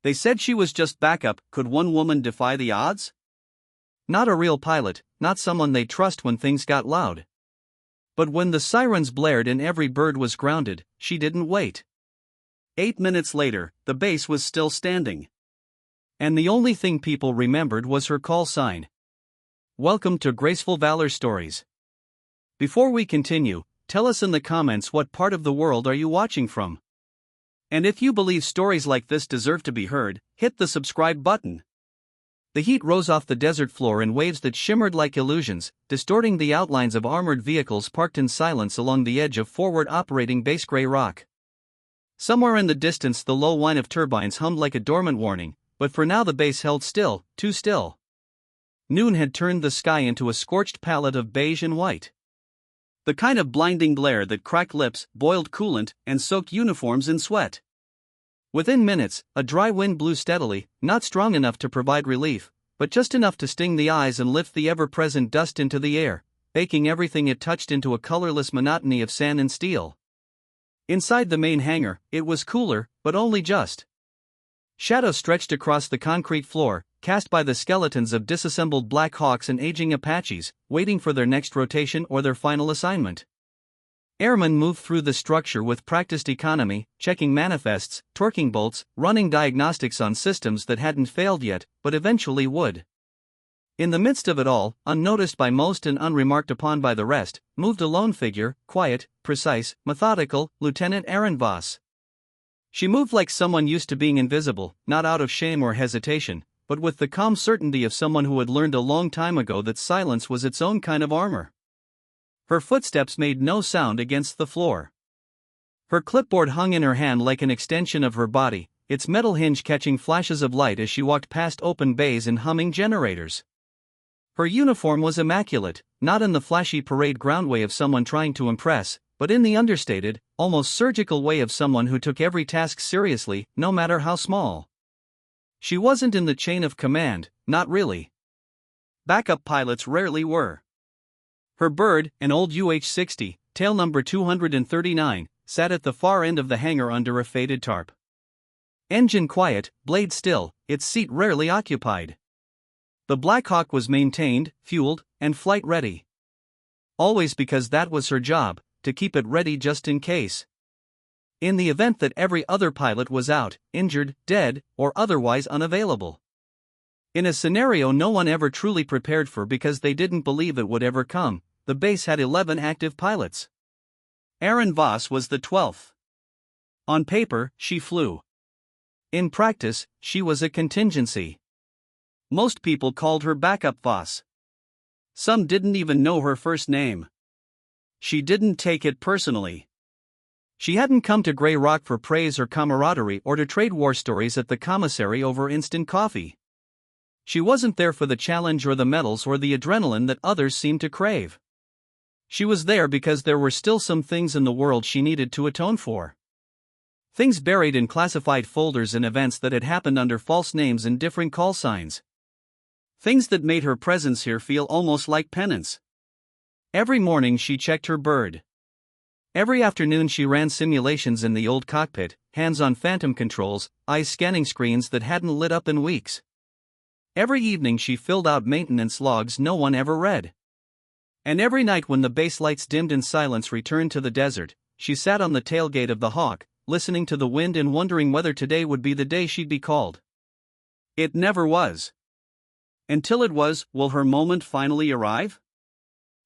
They said she was just backup. Could one woman defy the odds? Not a real pilot, not someone they'd trust when things got loud. But when the sirens blared and every bird was grounded, she didn't wait. 8 minutes later, the base was still standing. And the only thing people remembered was her call sign. Welcome to Graceful Valor Stories. Before we continue, tell us in the comments what part of the world are you watching from. And if you believe stories like this deserve to be heard, hit the subscribe button. The heat rose off the desert floor in waves that shimmered like illusions, distorting the outlines of armored vehicles parked in silence along the edge of forward-operating base Grey Rock. Somewhere in the distance the low whine of turbines hummed like a dormant warning, but for now the base held still, too still. Noon had turned the sky into a scorched palette of beige and white. The kind of blinding glare that cracked lips, boiled coolant, and soaked uniforms in sweat. Within minutes, a dry wind blew steadily, not strong enough to provide relief, but just enough to sting the eyes and lift the ever-present dust into the air, baking everything it touched into a colorless monotony of sand and steel. Inside the main hangar, it was cooler, but only just. Shadows stretched across the concrete floor, cast by the skeletons of disassembled Black Hawks and aging Apaches, waiting for their next rotation or their final assignment. Airmen moved through the structure with practiced economy, checking manifests, torquing bolts, running diagnostics on systems that hadn't failed yet, but eventually would. In the midst of it all, unnoticed by most and unremarked upon by the rest, moved a lone figure, quiet, precise, methodical, Lieutenant Erin Voss. She moved like someone used to being invisible, not out of shame or hesitation, but with the calm certainty of someone who had learned a long time ago that silence was its own kind of armor. Her footsteps made no sound against the floor. Her clipboard hung in her hand like an extension of her body, its metal hinge catching flashes of light as she walked past open bays and humming generators. Her uniform was immaculate, not in the flashy parade ground way of someone trying to impress, but in the understated, almost surgical way of someone who took every task seriously, no matter how small. She wasn't in the chain of command, not really. Backup pilots rarely were. Her bird, an old UH-60, tail number 239, sat at the far end of the hangar under a faded tarp. Engine quiet, blade still, its seat rarely occupied. The Black Hawk was maintained, fueled, and flight ready. Always, because that was her job, to keep it ready just in case. In the event that every other pilot was out, injured, dead, or otherwise unavailable. In a scenario no one ever truly prepared for because they didn't believe it would ever come, the base had 11 active pilots. Erin Voss was the 12th. On paper, she flew. In practice, she was a contingency. Most people called her Backup Voss. Some didn't even know her first name. She didn't take it personally. She hadn't come to Grey Rock for praise or camaraderie or to trade war stories at the commissary over instant coffee. She wasn't there for the challenge or the medals or the adrenaline that others seemed to crave. She was there because there were still some things in the world she needed to atone for. Things buried in classified folders and events that had happened under false names and different call signs. Things that made her presence here feel almost like penance. Every morning she checked her bird. Every afternoon she ran simulations in the old cockpit, hands on phantom controls, eyes scanning screens that hadn't lit up in weeks. Every evening she filled out maintenance logs no one ever read. And every night when the base lights dimmed and silence returned to the desert, she sat on the tailgate of the Hawk, listening to the wind and wondering whether today would be the day she'd be called. It never was. Until it was, will her moment finally arrive?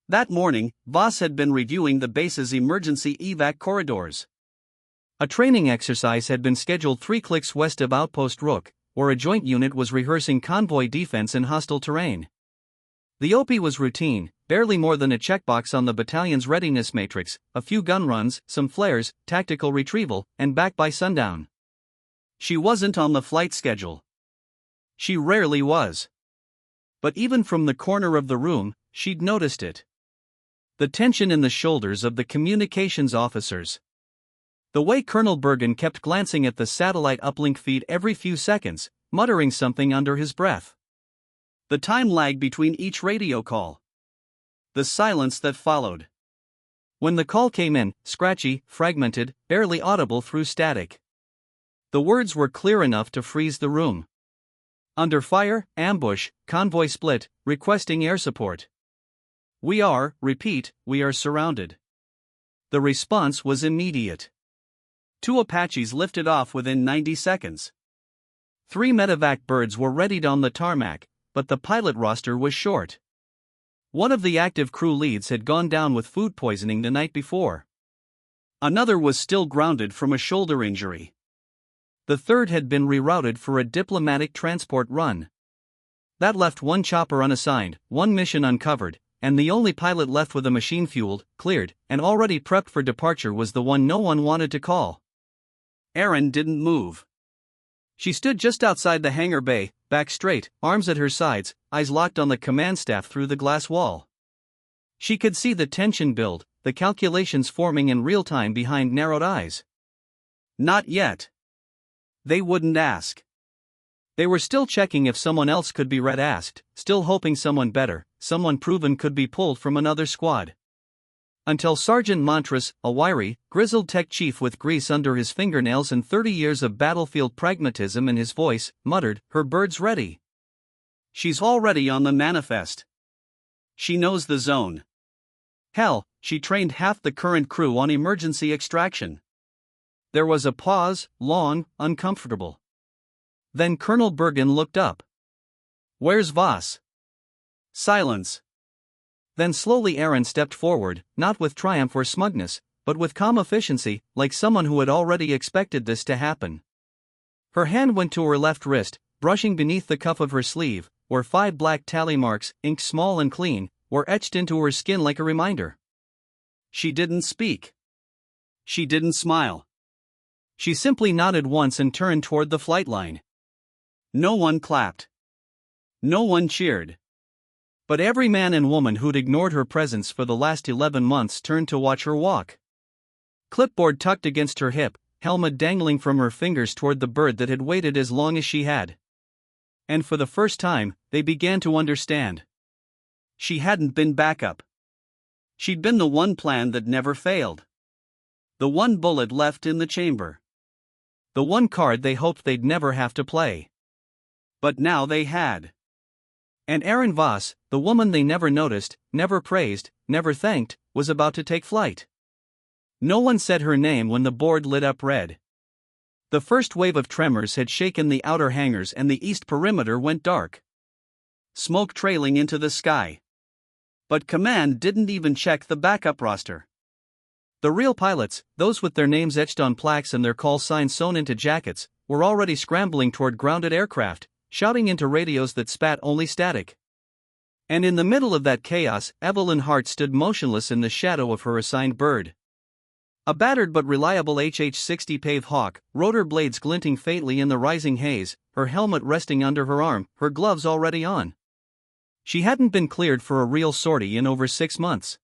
That morning, Voss had been reviewing the base's emergency evac corridors. A training exercise had been scheduled 3 clicks west of Outpost Rook, where a joint unit was rehearsing convoy defense in hostile terrain. The OP was routine, barely more than a checkbox on the battalion's readiness matrix, a few gun runs, some flares, tactical retrieval, and back by sundown. She wasn't on the flight schedule. She rarely was. But even from the corner of the room, she'd noticed it. The tension in the shoulders of the communications officers. The way Colonel Bergen kept glancing at the satellite uplink feed every few seconds, muttering something under his breath. The time lag between each radio call. The silence that followed. When the call came in, scratchy, fragmented, barely audible through static. The words were clear enough to freeze the room. Under fire, ambush, convoy split, requesting air support. We are surrounded. The response was immediate. 2 Apaches lifted off within 90 seconds. 3 medevac birds were readied on the tarmac, but the pilot roster was short. One of the active crew leads had gone down with food poisoning the night before. Another was still grounded from a shoulder injury. The third had been rerouted for a diplomatic transport run. That left 1 chopper unassigned, 1 mission uncovered, and the only pilot left with a machine fueled, cleared, and already prepped for departure was the one no one wanted to call. Erin didn't move. She stood just outside the hangar bay, back straight, arms at her sides, eyes locked on the command staff through the glass wall. She could see the tension build, the calculations forming in real time behind narrowed eyes. Not yet. They wouldn't ask. They were still checking if someone else could be asked, still hoping someone better, someone proven could be pulled from another squad. Until Sergeant Montrose, a wiry, grizzled tech chief with grease under his fingernails and 30 years of battlefield pragmatism in his voice, muttered, "Her bird's ready. She's already on the manifest. She knows the zone. Hell, she trained half the current crew on emergency extraction." There was a pause, long, uncomfortable. Then Colonel Bergen looked up. "Where's Voss?" Silence. Then slowly Erin stepped forward, not with triumph or smugness, but with calm efficiency, like someone who had already expected this to happen. Her hand went to her left wrist, brushing beneath the cuff of her sleeve, where 5 black tally marks, inked small and clean, were etched into her skin like a reminder. She didn't speak. She didn't smile. She simply nodded once and turned toward the flight line. No one clapped. No one cheered. But every man and woman who'd ignored her presence for the last 11 months turned to watch her walk. Clipboard tucked against her hip, helmet dangling from her fingers toward the bird that had waited as long as she had. And for the first time, they began to understand. She hadn't been backup. She'd been the one plan that never failed. The one bullet left in the chamber. The one card they hoped they'd never have to play. But now they had. And Erin Voss, the woman they never noticed, never praised, never thanked, was about to take flight. No one said her name when the board lit up red. The first wave of tremors had shaken the outer hangars and the east perimeter went dark. Smoke trailing into the sky. But command didn't even check the backup roster. The real pilots, those with their names etched on plaques and their call signs sewn into jackets, were already scrambling toward grounded aircraft, shouting into radios that spat only static. And in the middle of that chaos, Evelyn Hart stood motionless in the shadow of her assigned bird. A battered but reliable HH-60 Pave Hawk, rotor blades glinting faintly in the rising haze, her helmet resting under her arm, her gloves already on. She hadn't been cleared for a real sortie in over 6 months.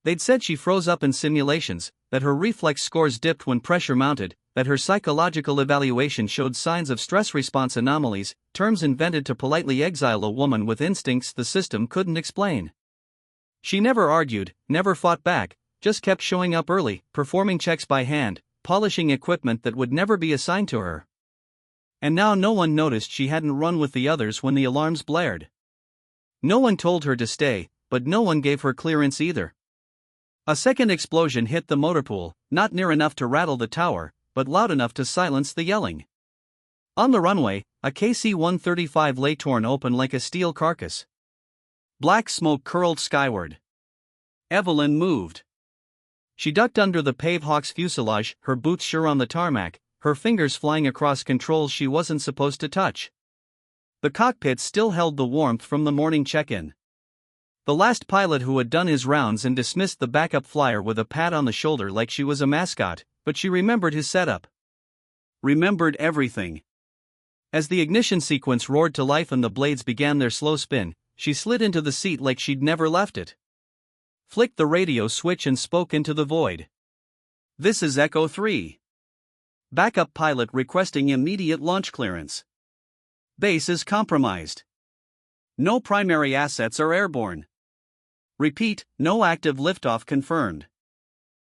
They'd said she froze up in simulations, that her reflex scores dipped when pressure mounted, that her psychological evaluation showed signs of stress response anomalies, terms invented to politely exile a woman with instincts the system couldn't explain. She never argued, never fought back, just kept showing up early, performing checks by hand, polishing equipment that would never be assigned to her. And now no one noticed she hadn't run with the others when the alarms blared. No one told her to stay, but no one gave her clearance either. A second explosion hit the motor pool, not near enough to rattle the tower, but loud enough to silence the yelling. On the runway, a KC-135 lay torn open like a steel carcass. Black smoke curled skyward. Evelyn moved. She ducked under the Pave Hawk's fuselage, her boots sure on the tarmac, her fingers flying across controls she wasn't supposed to touch. The cockpit still held the warmth from the morning check-in. The last pilot who had done his rounds and dismissed the backup flyer with a pat on the shoulder like she was a mascot, but she remembered his setup. Remembered everything. As the ignition sequence roared to life and the blades began their slow spin, she slid into the seat like she'd never left it. Flicked the radio switch and spoke into the void. "This is Echo 3. Backup pilot requesting immediate launch clearance. Base is compromised. No primary assets are airborne. Repeat, no active liftoff confirmed."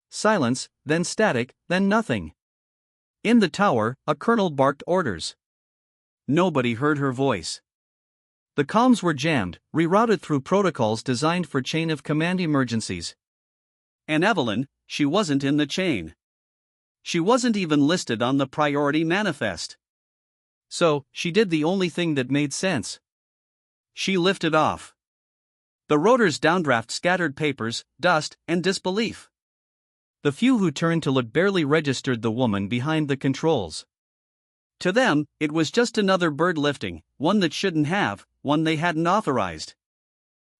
Silence, then static, then nothing. In the tower, a colonel barked orders. Nobody heard her voice. The comms were jammed, rerouted through protocols designed for chain-of-command emergencies. And Evelyn, she wasn't in the chain. She wasn't even listed on the priority manifest. So, she did the only thing that made sense. She lifted off. The rotor's downdraft scattered papers, dust, and disbelief. The few who turned to look barely registered the woman behind the controls. To them, it was just another bird lifting, one that shouldn't have, one they hadn't authorized.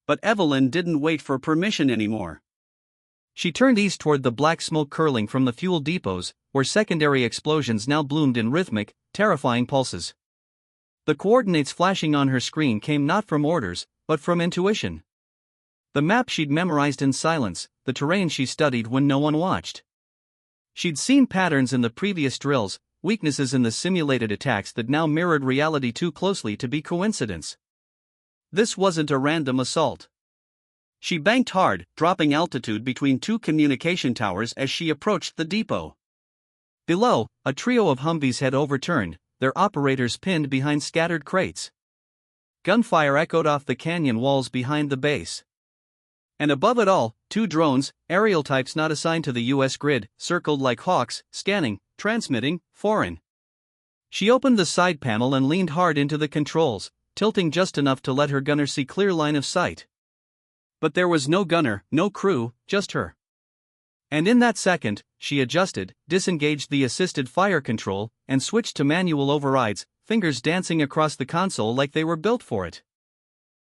But Evelyn didn't wait for permission anymore. She turned east toward the black smoke curling from the fuel depots, where secondary explosions now bloomed in rhythmic, terrifying pulses. The coordinates flashing on her screen came not from orders, but from intuition. The map she'd memorized in silence, the terrain she studied when no one watched. She'd seen patterns in the previous drills, weaknesses in the simulated attacks that now mirrored reality too closely to be coincidence. This wasn't a random assault. She banked hard, dropping altitude between two communication towers as she approached the depot. Below, a trio of Humvees had overturned, their operators pinned behind scattered crates. Gunfire echoed off the canyon walls behind the base. And above it all, two drones, aerial types not assigned to the U.S. grid, circled like hawks, scanning, transmitting, foreign. She opened the side panel and leaned hard into the controls, tilting just enough to let her gunner see clear line of sight. But there was no gunner, no crew, just her. And in that second, she adjusted, disengaged the assisted fire control, and switched to manual overrides, fingers dancing across the console like they were built for it.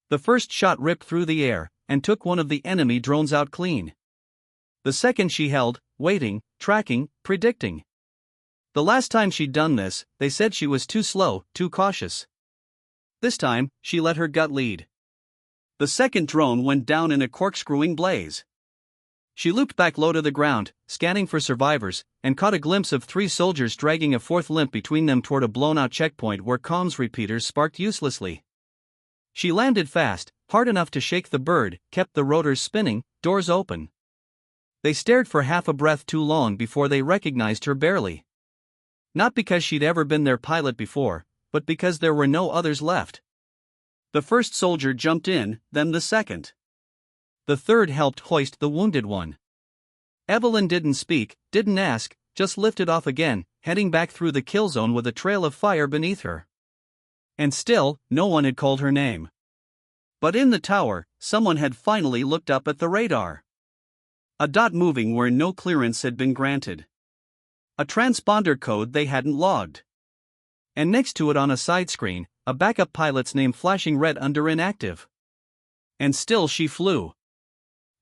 The first shot ripped through the air, and took one of the enemy drones out clean. The second she held, waiting, tracking, predicting. The last time she'd done this, they said she was too slow, too cautious. This time, she let her gut lead. The second drone went down in a corkscrewing blaze. She looped back low to the ground, scanning for survivors, and caught a glimpse of three soldiers dragging a fourth limp between them toward a blown-out checkpoint where comms repeaters sparked uselessly. She landed fast, hard enough to shake the bird, kept the rotors spinning, doors open. They stared for half a breath too long before they recognized her barely. Not because she'd ever been their pilot before, but because there were no others left. The first soldier jumped in, then the second. The third helped hoist the wounded one. Evelyn didn't speak, didn't ask, just lifted off again, heading back through the kill zone with a trail of fire beneath her. And still, no one had called her name. But in the tower, someone had finally looked up at the radar. A dot moving where no clearance had been granted. A transponder code they hadn't logged. And next to it on a side screen, a backup pilot's name flashing red under inactive. And still she flew.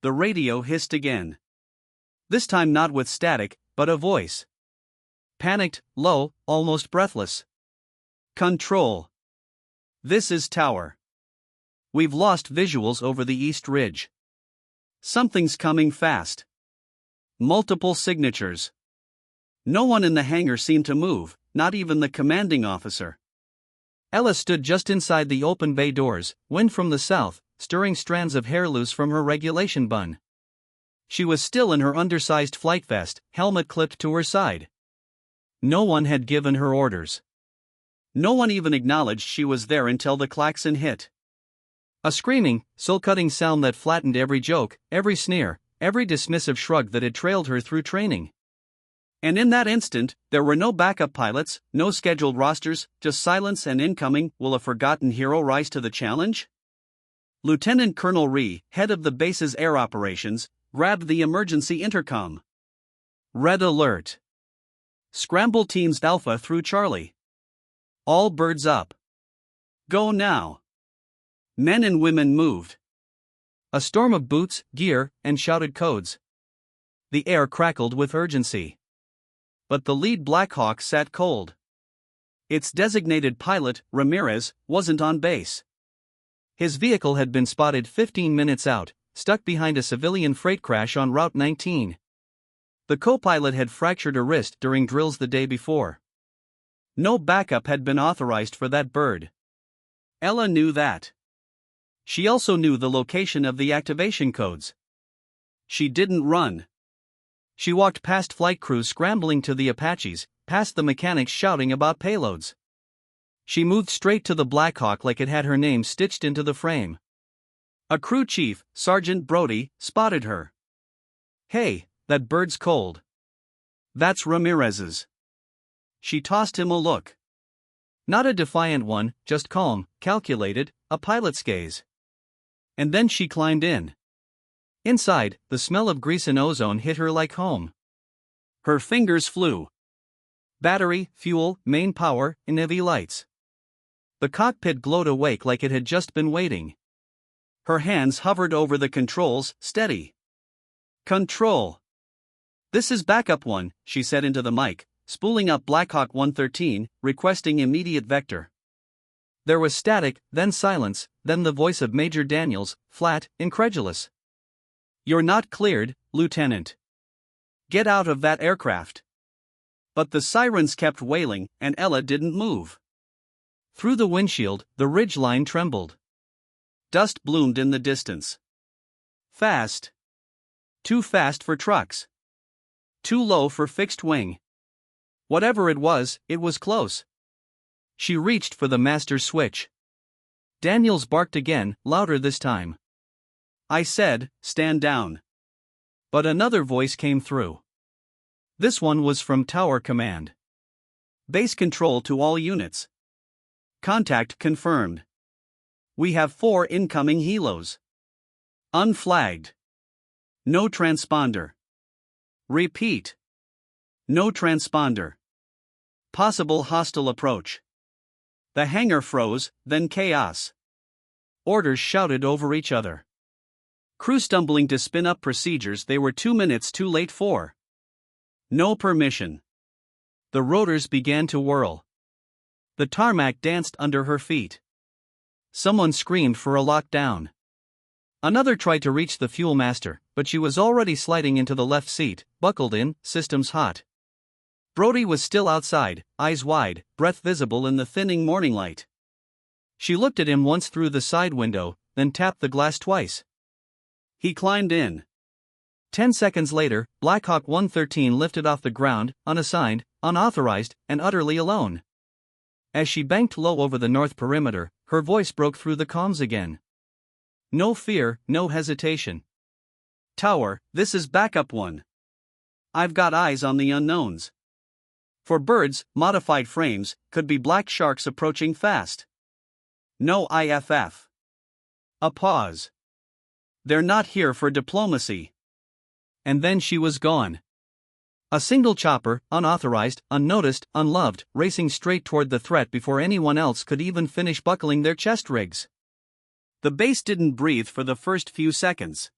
The radio hissed again. This time not with static, but a voice. Panicked, low, almost breathless. Control. This is Tower. We've lost visuals over the East Ridge. Something's coming fast. Multiple signatures. No one in the hangar seemed to move, not even the commanding officer. Ella stood just inside the open bay doors, wind from the south, stirring strands of hair loose from her regulation bun. She was still in her undersized flight vest, helmet clipped to her side. No one had given her orders. No one even acknowledged she was there until the klaxon hit. A screaming, soul-cutting sound that flattened every joke, every sneer, every dismissive shrug that had trailed her through training. And in that instant, there were no backup pilots, no scheduled rosters, just silence and incoming. Will a forgotten hero rise to the challenge? Lieutenant Colonel Rhee, head of the base's air operations, grabbed the emergency intercom. Red alert. Scramble teams Alpha through Charlie. All birds up. Go now. Men and women moved. A storm of boots, gear, and shouted codes. The air crackled with urgency. But the lead Blackhawk sat cold. Its designated pilot, Ramirez, wasn't on base. His vehicle had been spotted 15 minutes out, stuck behind a civilian freight crash on Route 19. The co-pilot had fractured a wrist during drills the day before. No backup had been authorized for that bird. Ella knew that. She also knew the location of the activation codes. She didn't run. She walked past flight crews scrambling to the Apaches, past the mechanics shouting about payloads. She moved straight to the Black Hawk like it had her name stitched into the frame. A crew chief, Sergeant Brody, spotted her. "Hey, that bird's cold." "That's Ramirez's." She tossed him a look. Not a defiant one, just calm, calculated, a pilot's gaze. And then she climbed in. Inside, the smell of grease and ozone hit her like home. Her fingers flew. Battery, fuel, main power, and heavy lights. The cockpit glowed awake like it had just been waiting. Her hands hovered over the controls, steady. "Control. This is Backup 1, she said into the mic, spooling up Blackhawk 113, requesting immediate vector. There was static, then silence, then the voice of Major Daniels, flat, incredulous. "You're not cleared, Lieutenant. Get out of that aircraft." But the sirens kept wailing, and Ella didn't move. Through the windshield, the ridge line trembled. Dust bloomed in the distance. Fast. Too fast for trucks. Too low for fixed wing. Whatever it was close. She reached for the master switch. Daniels barked again, louder this time. "I said, stand down." But another voice came through. This one was from Tower Command. "Base control to all units. Contact confirmed. We have 4 incoming helos. Unflagged. No transponder. Repeat. No transponder. Possible hostile approach." The hangar froze, then chaos. Orders shouted over each other. Crew stumbling to spin up procedures they were 2 minutes too late for. No permission. The rotors began to whirl. The tarmac danced under her feet. Someone screamed for a lockdown. Another tried to reach the fuel master, but she was already sliding into the left seat, buckled in, systems hot. Brody was still outside, eyes wide, breath visible in the thinning morning light. She looked at him once through the side window, then tapped the glass twice. He climbed in. 10 seconds later, Blackhawk 113 lifted off the ground, unassigned, unauthorized, and utterly alone. As she banked low over the north perimeter, her voice broke through the comms again. No fear, no hesitation. "Tower, this is Backup 1. I've got eyes on the unknowns. For birds, modified frames, could be black sharks approaching fast. No IFF." A pause. "They're not here for diplomacy." And then she was gone. A single chopper, unauthorized, unnoticed, unloved, racing straight toward the threat before anyone else could even finish buckling their chest rigs. The base didn't breathe for the first few seconds.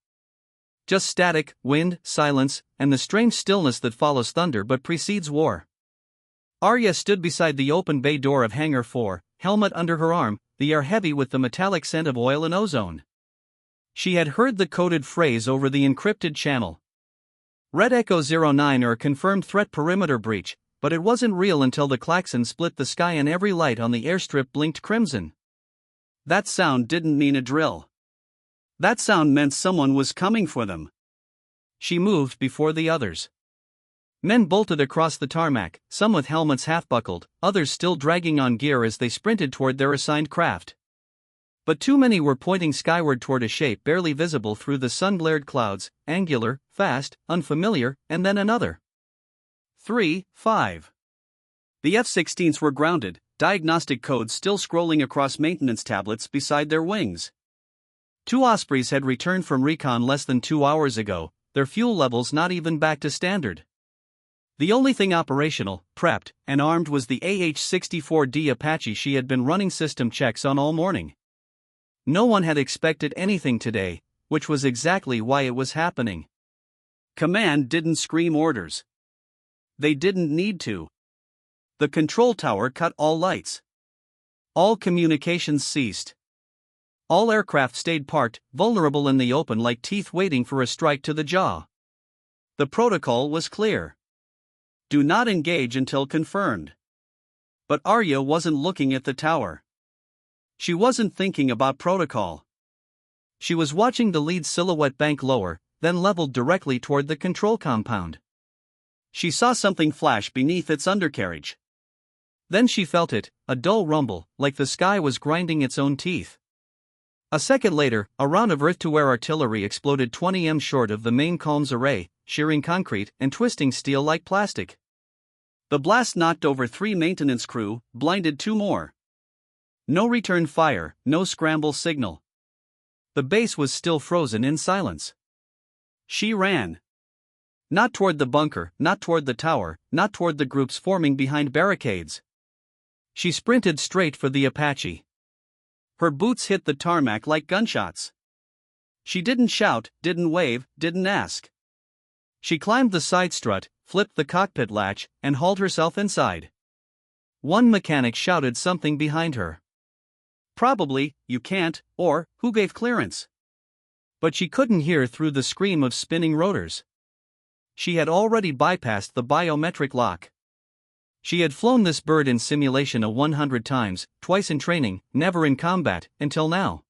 Just static, wind, silence, and the strange stillness that follows thunder but precedes war. Arya stood beside the open bay door of Hangar 4, helmet under her arm, the air heavy with the metallic scent of oil and ozone. She had heard the coded phrase over the encrypted channel. Red Echo 09 or a confirmed threat perimeter breach, but it wasn't real until the klaxon split the sky and every light on the airstrip blinked crimson. That sound didn't mean a drill. That sound meant someone was coming for them. She moved before the others. Men bolted across the tarmac, some with helmets half buckled, others still dragging on gear as they sprinted toward their assigned craft. But too many were pointing skyward toward a shape barely visible through the sun-glared clouds, angular, fast, unfamiliar, and then another. 3, 5. The F-16s were grounded, diagnostic codes still scrolling across maintenance tablets beside their wings. 2 Ospreys had returned from recon less than 2 hours ago, their fuel levels not even back to standard. The only thing operational, prepped, and armed was the AH-64D Apache she had been running system checks on all morning. No one had expected anything today, which was exactly why it was happening. Command didn't scream orders. They didn't need to. The control tower cut all lights. All communications ceased. All aircraft stayed parked, vulnerable in the open like teeth waiting for a strike to the jaw. The protocol was clear. Do not engage until confirmed. But Arya wasn't looking at the tower. She wasn't thinking about protocol. She was watching the lead silhouette bank lower, then leveled directly toward the control compound. She saw something flash beneath its undercarriage. Then she felt it, a dull rumble, like the sky was grinding its own teeth. A second later, a round of earth-to-air artillery exploded 20 m short of the main column's array, shearing concrete and twisting steel like plastic. The blast knocked over 3 maintenance crew, blinded 2 more. No return fire, no scramble signal. The base was still frozen in silence. She ran. Not toward the bunker, not toward the tower, not toward the groups forming behind barricades. She sprinted straight for the Apache. Her boots hit the tarmac like gunshots. She didn't shout, didn't wave, didn't ask. She climbed the side strut, flipped the cockpit latch, and hauled herself inside. One mechanic shouted something behind her. Probably, "You can't," or "Who gave clearance?" But she couldn't hear through the scream of spinning rotors. She had already bypassed the biometric lock. She had flown this bird in simulation 100 times, twice in training, never in combat, until now.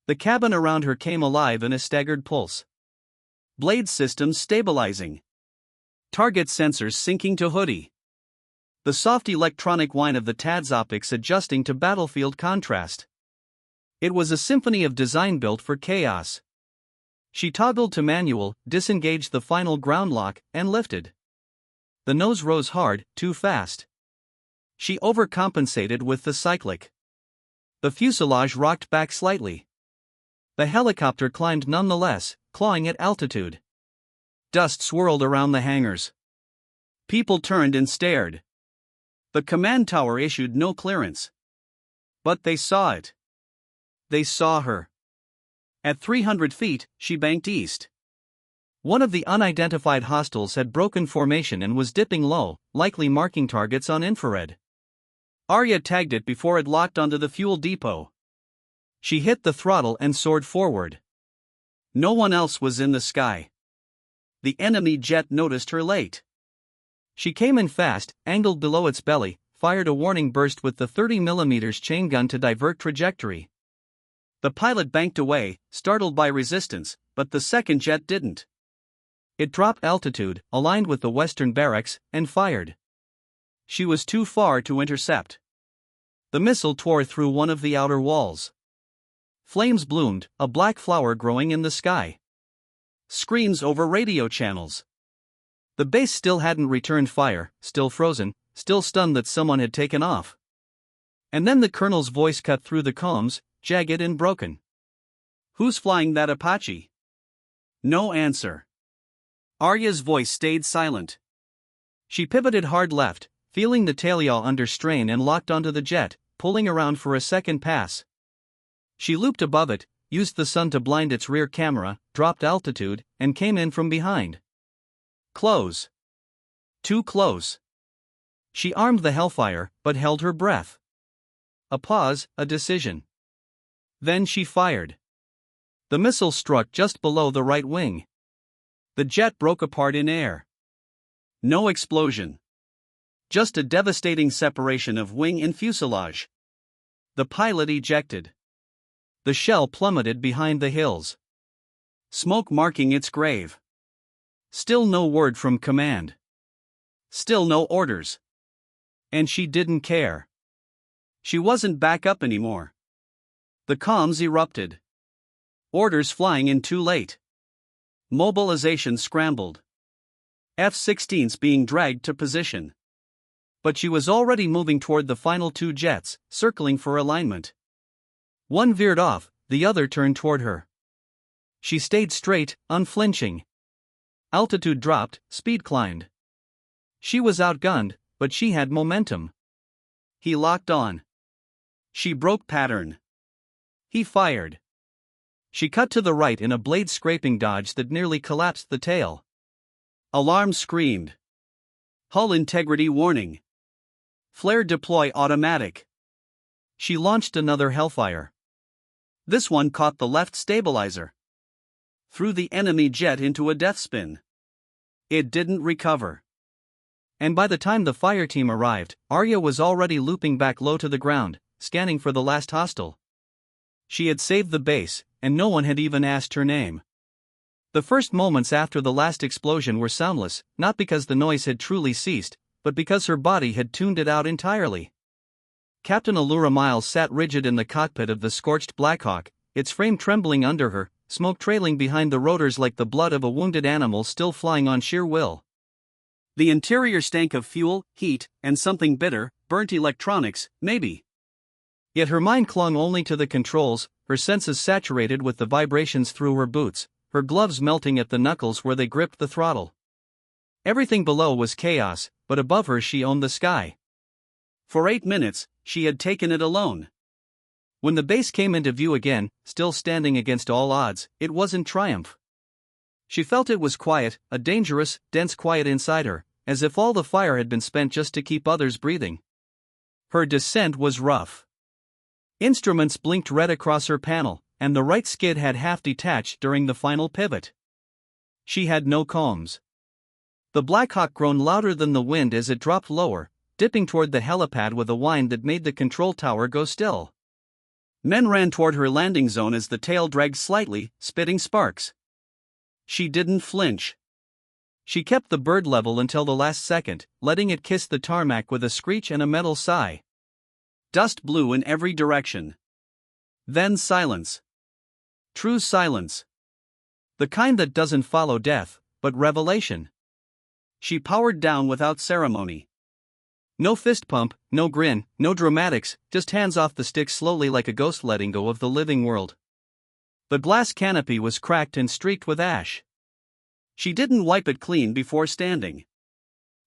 The cabin around her came alive in a staggered pulse. Blade systems stabilizing. Target sensors syncing to hoodie. The soft electronic whine of the TADS optics adjusting to battlefield contrast. It was a symphony of design built for chaos. She toggled to manual, disengaged the final ground lock, and lifted. The nose rose hard, too fast. She overcompensated with the cyclic. The fuselage rocked back slightly. The helicopter climbed nonetheless, clawing at altitude. Dust swirled around the hangars. People turned and stared. The command tower issued no clearance. But they saw it. They saw her. At 300 feet, she banked east. One of the unidentified hostiles had broken formation and was dipping low, likely marking targets on infrared. Arya tagged it before it locked onto the fuel depot. She hit the throttle and soared forward. No one else was in the sky. The enemy jet noticed her late. She came in fast, angled below its belly, fired a warning burst with the 30mm chain gun to divert trajectory. The pilot banked away, startled by resistance, but the second jet didn't. It dropped altitude, aligned with the western barracks, and fired. She was too far to intercept. The missile tore through one of the outer walls. Flames bloomed, a black flower growing in the sky. Screams over radio channels. The base still hadn't returned fire, still frozen, still stunned that someone had taken off. And then the colonel's voice cut through the comms, jagged and broken. "Who's flying that Apache?" No answer. Arya's voice stayed silent. She pivoted hard left, feeling the tailyaw under strain, and locked onto the jet, pulling around for a second pass. She looped above it, used the sun to blind its rear camera, dropped altitude, and came in from behind. Close. Too close. She armed the Hellfire, but held her breath. A pause, a decision. Then she fired. The missile struck just below the right wing. The jet broke apart in air. No explosion. Just a devastating separation of wing and fuselage. The pilot ejected. The shell plummeted behind the hills. Smoke marking its grave. Still no word from command. Still no orders. And she didn't care. She wasn't back up anymore. The comms erupted. Orders flying in too late. Mobilization scrambled. F-16s being dragged to position. But she was already moving toward the final 2 jets, circling for alignment. One veered off, the other turned toward her. She stayed straight, unflinching. Altitude dropped, speed climbed. She was outgunned, but she had momentum. He locked on. She broke pattern. He fired. She cut to the right in a blade-scraping dodge that nearly collapsed the tail. Alarm screamed. Hull integrity warning. Flare deploy automatic. She launched another Hellfire. This one caught the left stabilizer. Threw the enemy jet into a death spin. It didn't recover. And by the time the fire team arrived, Arya was already looping back low to the ground, scanning for the last hostile. She had saved the base, and no one had even asked her name. The first moments after the last explosion were soundless, not because the noise had truly ceased, but because her body had tuned it out entirely. Captain Allura Miles sat rigid in the cockpit of the scorched Blackhawk, its frame trembling under her, smoke trailing behind the rotors like the blood of a wounded animal still flying on sheer will. The interior stank of fuel, heat, and something bitter, burnt electronics, maybe. Yet her mind clung only to the controls, her senses saturated with the vibrations through her boots, her gloves melting at the knuckles where they gripped the throttle. Everything below was chaos, but above her she owned the sky. For 8 minutes, she had taken it alone. When the base came into view again, still standing against all odds, it wasn't triumph. She felt it was quiet, a dangerous, dense quiet inside her, as if all the fire had been spent just to keep others breathing. Her descent was rough. Instruments blinked red across her panel, and the right skid had half detached during the final pivot. She had no comms. The Blackhawk groaned louder than the wind as it dropped lower, dipping toward the helipad with a whine that made the control tower go still. Men ran toward her landing zone as the tail dragged slightly, spitting sparks. She didn't flinch. She kept the bird level until the last second, letting it kiss the tarmac with a screech and a metal sigh. Dust blew in every direction. Then silence. True silence. The kind that doesn't follow death, but revelation. She powered down without ceremony. No fist pump, no grin, no dramatics, just hands off the stick slowly like a ghost letting go of the living world. The glass canopy was cracked and streaked with ash. She didn't wipe it clean before standing.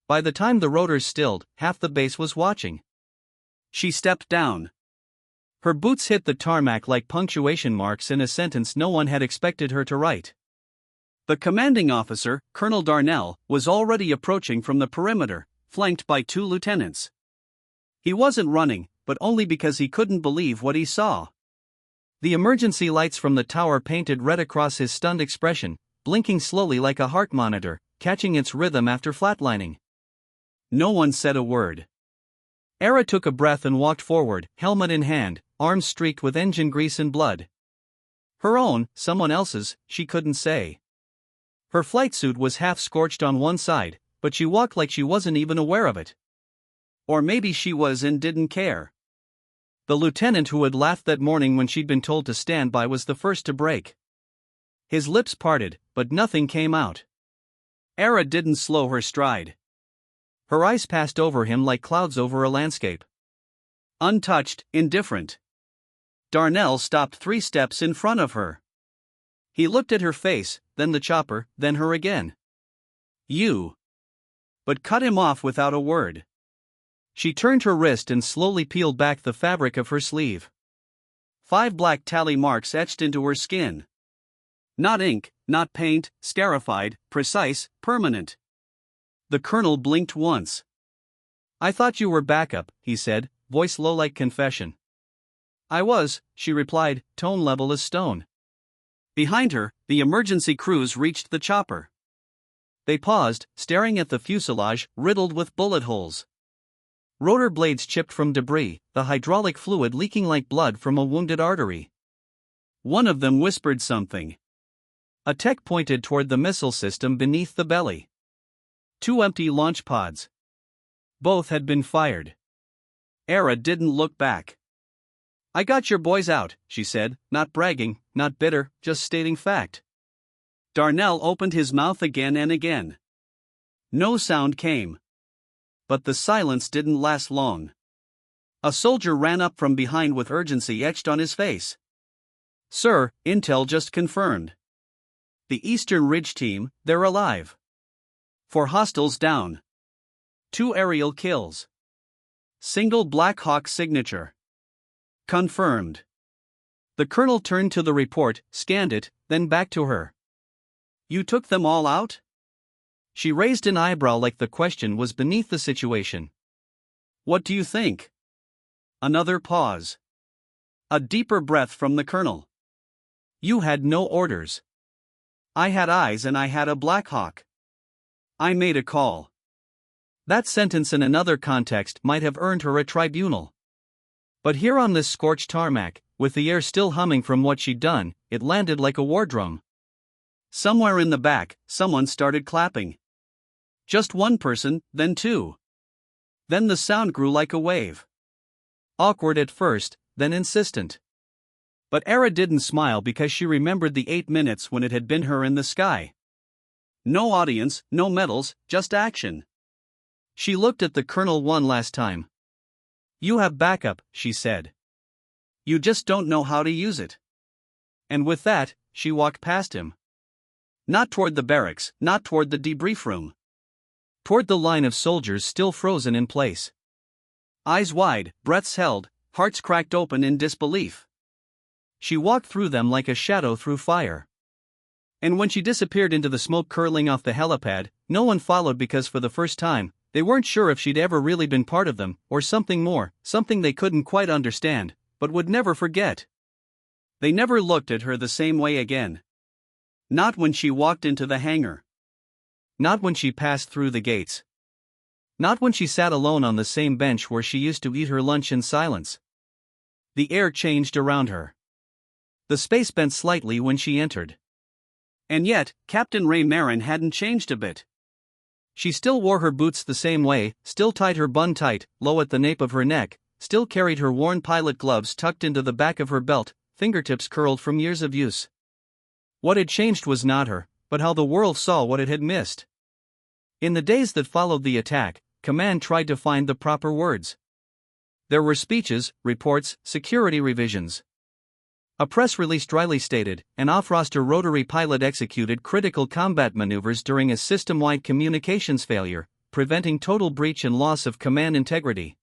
By the time the rotors stilled, half the base was watching. She stepped down. Her boots hit the tarmac like punctuation marks in a sentence no one had expected her to write. The commanding officer, Colonel Darnell, was already approaching from the perimeter, flanked by 2 lieutenants. He wasn't running, but only because he couldn't believe what he saw. The emergency lights from the tower painted red across his stunned expression, blinking slowly like a heart monitor, catching its rhythm after flatlining. No one said a word. Era took a breath and walked forward, helmet in hand, arms streaked with engine grease and blood. Her own, someone else's, she couldn't say. Her flight suit was half scorched on one side, but she walked like she wasn't even aware of it. Or maybe she was and didn't care. The lieutenant who had laughed that morning when she'd been told to stand by was the first to break. His lips parted, but nothing came out. Era didn't slow her stride. Her eyes passed over him like clouds over a landscape. Untouched, indifferent. Darnell stopped 3 steps in front of her. He looked at her face, then the chopper, then her again. You. But cut him off without a word. She turned her wrist and slowly peeled back the fabric of her sleeve. 5 black tally marks etched into her skin. Not ink, not paint, scarified, precise, permanent. The colonel blinked once. I thought you were backup, he said, voice low like confession. I was, she replied, tone level as stone. Behind her, the emergency crews reached the chopper. They paused, staring at the fuselage, riddled with bullet holes. Rotor blades chipped from debris, the hydraulic fluid leaking like blood from a wounded artery. One of them whispered something. A tech pointed toward the missile system beneath the belly. 2 empty launch pods. Both had been fired. Era didn't look back. I got your boys out, she said, not bragging, not bitter, just stating fact. Darnell opened his mouth again and again. No sound came. But the silence didn't last long. A soldier ran up from behind with urgency etched on his face. Sir, intel just confirmed. The Eastern Ridge team, they're alive. 4 hostiles down. 2 aerial kills. Single Black Hawk signature. Confirmed. The colonel turned to the report, scanned it, then back to her. You took them all out? She raised an eyebrow like the question was beneath the situation. What do you think? Another pause. A deeper breath from the colonel. You had no orders. I had eyes and I had a Black Hawk. I made a call. That sentence in another context might have earned her a tribunal. But here on this scorched tarmac, with the air still humming from what she'd done, it landed like a war drum. Somewhere in the back, someone started clapping. Just one person, then two. Then the sound grew like a wave. Awkward at first, then insistent. But Era didn't smile because she remembered the 8 minutes when it had been her in the sky. No audience, no medals, just action. She looked at the colonel one last time. "You have backup," she said. "You just don't know how to use it." And with that, she walked past him. Not toward the barracks, not toward the debrief room. Toward the line of soldiers still frozen in place. Eyes wide, breaths held, hearts cracked open in disbelief. She walked through them like a shadow through fire. And when she disappeared into the smoke curling off the helipad, no one followed because for the first time, they weren't sure if she'd ever really been part of them, or something more, something they couldn't quite understand, but would never forget. They never looked at her the same way again. Not when she walked into the hangar. Not when she passed through the gates. Not when she sat alone on the same bench where she used to eat her lunch in silence. The air changed around her. The space bent slightly when she entered. And yet, Captain Ray Marin hadn't changed a bit. She still wore her boots the same way, still tied her bun tight, low at the nape of her neck, still carried her worn pilot gloves tucked into the back of her belt, fingertips curled from years of use. What had changed was not her, but how the world saw what it had missed. In the days that followed the attack, Command tried to find the proper words. There were speeches, reports, security revisions. A press release dryly stated, an off-roster rotary pilot executed critical combat maneuvers during a system-wide communications failure, preventing total breach and loss of command integrity.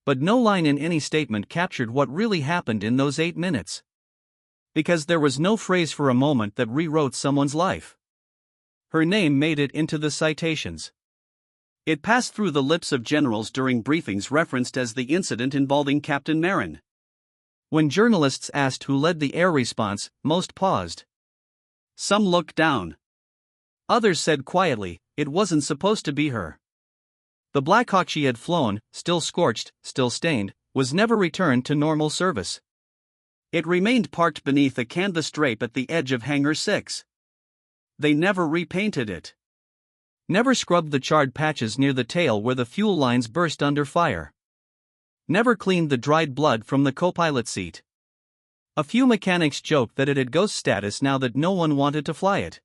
But no line in any statement captured what really happened in those 8 minutes. Because there was no phrase for a moment that rewrote someone's life. Her name made it into the citations. It passed through the lips of generals during briefings referenced as the incident involving Captain Marin. When journalists asked who led the air response, most paused. Some looked down. Others said quietly, it wasn't supposed to be her. The Black Hawk she had flown, still scorched, still stained, was never returned to normal service. It remained parked beneath a canvas drape at the edge of Hangar 6. They never repainted it. Never scrubbed the charred patches near the tail where the fuel lines burst under fire. Never cleaned the dried blood from the co-pilot seat. A few mechanics joked that it had ghost status now that no one wanted to fly it.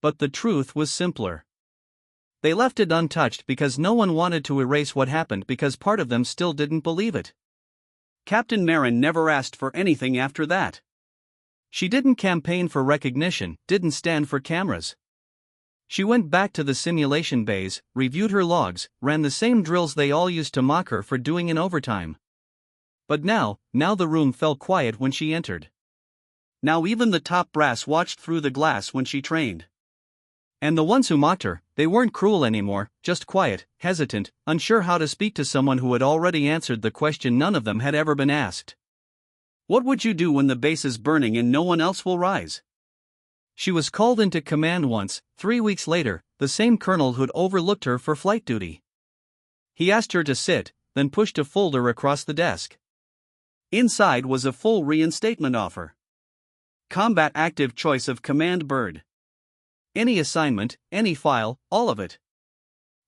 But the truth was simpler. They left it untouched because no one wanted to erase what happened because part of them still didn't believe it. Captain Marin never asked for anything after that. She didn't campaign for recognition, didn't stand for cameras. She went back to the simulation bays, reviewed her logs, ran the same drills they all used to mock her for doing in overtime. But now the room fell quiet when she entered. Now even the top brass watched through the glass when she trained. And the ones who mocked her, they weren't cruel anymore, just quiet, hesitant, unsure how to speak to someone who had already answered the question none of them had ever been asked. What would you do when the base is burning and no one else will rise? She was called into command once, 3 weeks later, the same colonel who'd overlooked her for flight duty. He asked her to sit, then pushed a folder across the desk. Inside was a full reinstatement offer. Combat active choice of command bird. Any assignment, any file, all of it.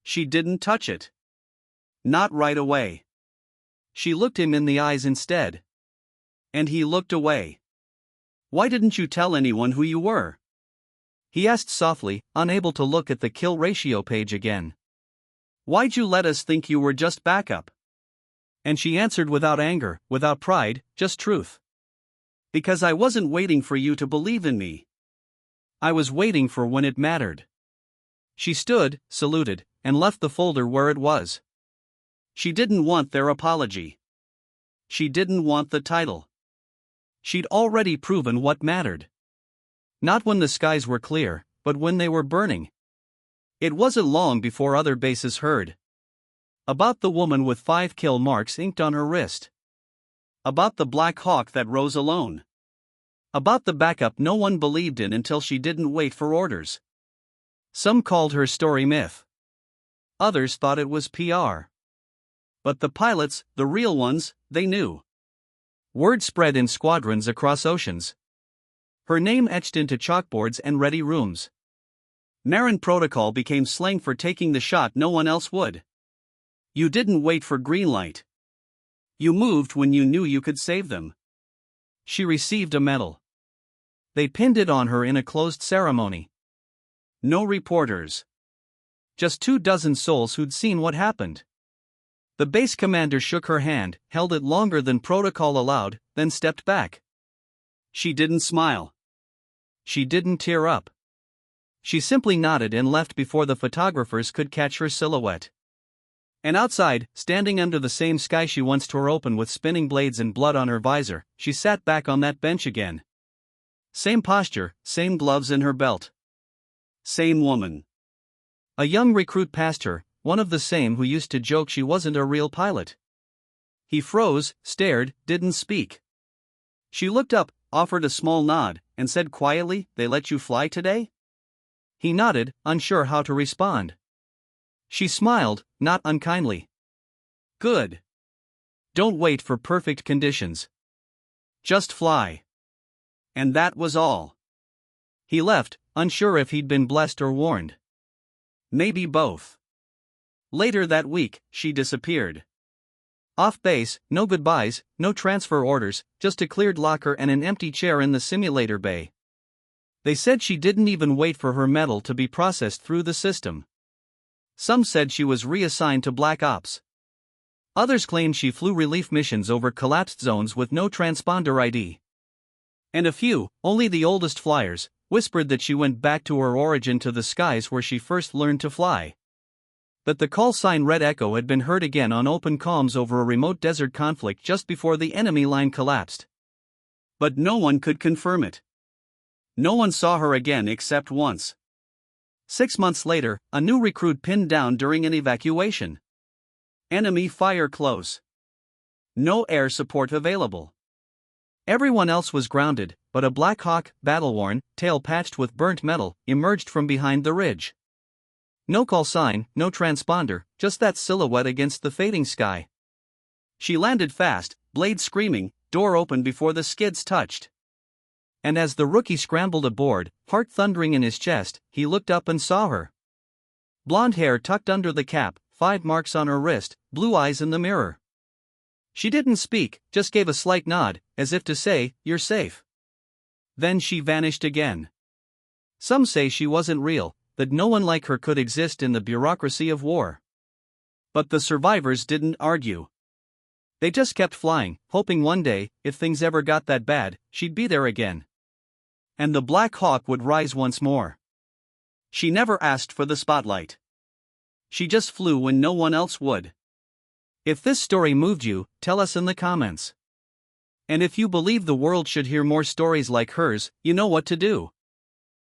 She didn't touch it. Not right away. She looked him in the eyes instead. And he looked away. Why didn't you tell anyone who you were? He asked softly, unable to look at the kill ratio page again. Why'd you let us think you were just backup? And she answered without anger, without pride, just truth. Because I wasn't waiting for you to believe in me. I was waiting for when it mattered. She stood, saluted, and left the folder where it was. She didn't want their apology. She didn't want the title. She'd already proven what mattered. Not when the skies were clear, but when they were burning. It wasn't long before other bases heard. About the woman with 5 kill marks inked on her wrist. About the Black Hawk that rose alone. About the backup no one believed in until she didn't wait for orders. Some called her story myth. Others thought it was PR. But the pilots, the real ones, they knew. Word spread in squadrons across oceans. Her name etched into chalkboards and ready rooms. Marin Protocol became slang for taking the shot no one else would. You didn't wait for green light. You moved when you knew you could save them. She received a medal. They pinned it on her in a closed ceremony. No reporters. Just 24 souls who'd seen what happened. The base commander shook her hand, held it longer than protocol allowed, then stepped back. She didn't smile. She didn't tear up. She simply nodded and left before the photographers could catch her silhouette. And outside, standing under the same sky she once tore open with spinning blades and blood on her visor, she sat back on that bench again. Same posture, same gloves in her belt. Same woman. A young recruit passed her, one of the same who used to joke she wasn't a real pilot. He froze, stared, didn't speak. She looked up, offered a small nod, and said quietly, "They let you fly today?" He nodded, unsure how to respond. She smiled, not unkindly. "Good. Don't wait for perfect conditions. Just fly." And that was all. He left, unsure if he'd been blessed or warned. Maybe both. Later that week, she disappeared. Off base, no goodbyes, no transfer orders, just a cleared locker and an empty chair in the simulator bay. They said she didn't even wait for her medal to be processed through the system. Some said she was reassigned to Black Ops. Others claimed she flew relief missions over collapsed zones with no transponder ID. And a few, only the oldest flyers, whispered that she went back to her origin, to the skies where she first learned to fly. That the call sign Red Echo had been heard again on open comms over a remote desert conflict just before the enemy line collapsed. But no one could confirm it. No one saw her again except once. 6 months later, a new recruit pinned down during an evacuation. Enemy fire close. No air support available. Everyone else was grounded, but a Black Hawk, battle-worn, tail patched with burnt metal, emerged from behind the ridge. No call sign, no transponder, just that silhouette against the fading sky. She landed fast, blade screaming, door open before the skids touched. And as the rookie scrambled aboard, heart thundering in his chest, he looked up and saw her. Blonde hair tucked under the cap, 5 marks on her wrist, blue eyes in the mirror. She didn't speak, just gave a slight nod, as if to say, "You're safe." Then she vanished again. Some say she wasn't real, that no one like her could exist in the bureaucracy of war. But the survivors didn't argue. They just kept flying, hoping one day, if things ever got that bad, she'd be there again. And the Black Hawk would rise once more. She never asked for the spotlight. She just flew when no one else would. If this story moved you, tell us in the comments. And if you believe the world should hear more stories like hers, you know what to do.